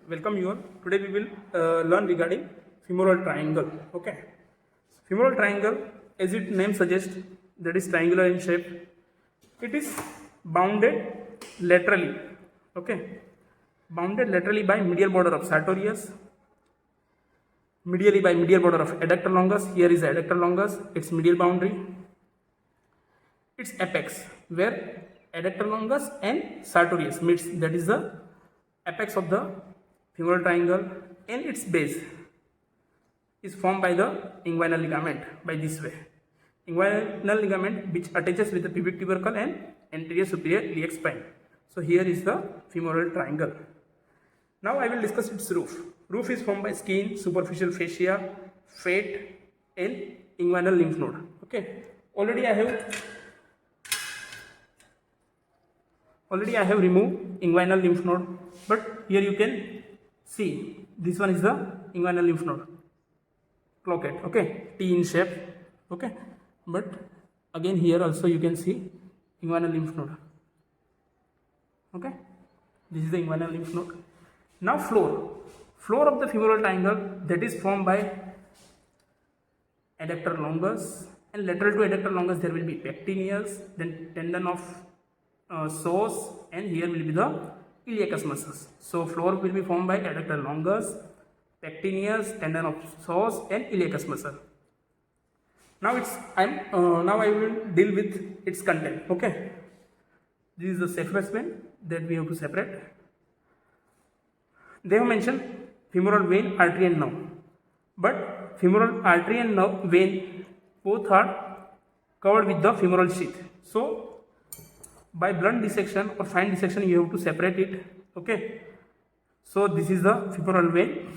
Welcome you all. Today we will learn regarding femoral triangle. Okay, femoral triangle, as its name suggests, that is triangular in shape. It is bounded laterally. Okay, bounded laterally by medial border of sartorius, medially by medial border of adductor longus. Here is the adductor longus, its medial boundary. Its apex, where adductor longus and sartorius meets, that is the apex of the femoral triangle, and its base is formed by the inguinal ligament by this way. Inguinal ligament which attaches with the pubic tubercle and anterior superior iliac spine. So here is the femoral triangle. Now I will discuss its roof. Roof is formed by skin, superficial fascia, fat, and inguinal lymph node. Okay. Already I have removed inguinal lymph node, but here you can see this one is the inguinal lymph node, cloquet. Okay, T in shape. Okay, but again here also you can see inguinal lymph node. Okay, this is the inguinal lymph node. Now floor of the femoral triangle, that is formed by adductor longus, and lateral to adductor longus there will be pectineus, then tendon of psoas, and here will be the iliacus muscles. So floor will be formed by adductor longus, pectineus, tendon of psoas, and iliacus muscle. Now I will deal with its content. Okay, this is the saphenous vein that we have to separate. They have mentioned femoral vein, artery, and nerve, but femoral artery and nerve vein both are covered with the femoral sheath. So by blunt dissection or fine dissection you have to separate it. Okay, so this is the femoral vein,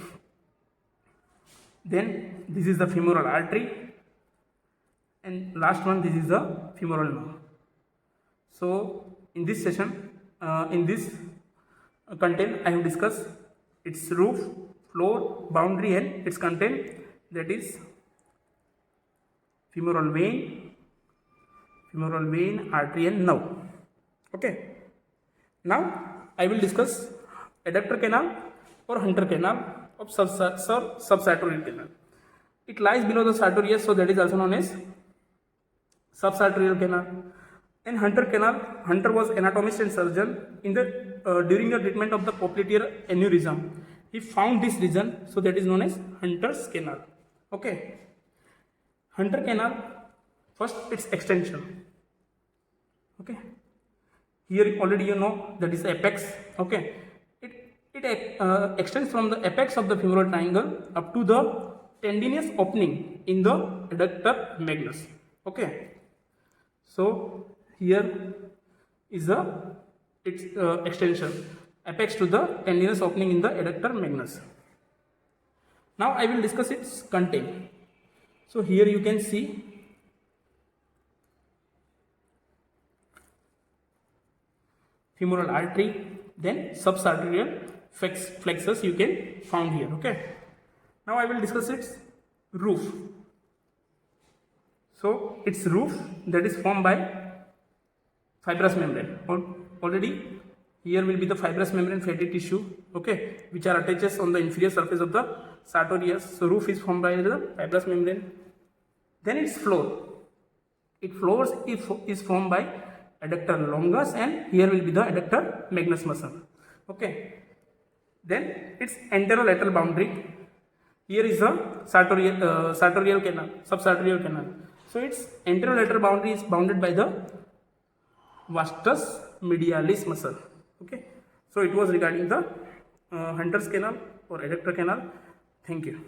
then this is the femoral artery, and last one, this is the femoral nerve. So in this session, in this content, I have discussed its roof, floor, boundary, and its content, that is femoral vein, artery, and nerve. Okay, now I will discuss adductor canal or Hunter canal of subsartorial canal. It lies below the sartorius, so that is also known as subsartorial canal. In Hunter canal, Hunter was anatomist and surgeon. During the treatment of the popliteal aneurysm, he found this region, so that is known as Hunter's canal. Okay, Hunter canal, first its extension. Okay, here already you know that is apex. Okay, it extends from the apex of the femoral triangle up to the tendinous opening in the adductor magnus. Okay, so here is its extension, apex to the tendinous opening in the adductor magnus. Now I will discuss its content. So here you can see femoral artery, then subsartorial flexus you can found here. Okay, now I will discuss its roof. So its roof, that is formed by fibrous membrane. Already here will be the fibrous membrane, fatty tissue, okay, which are attaches on the inferior surface of the sartorius. So roof is formed by the fibrous membrane. Then its floor. Its floors is formed by adductor longus, and here will be the adductor magnus muscle. Okay, then its anterolateral boundary. Here is the sartorial canal, subsartorial canal. So its anterolateral boundary is bounded by the vastus medialis muscle. Okay, so it was regarding the Hunter's canal or adductor canal. Thank you.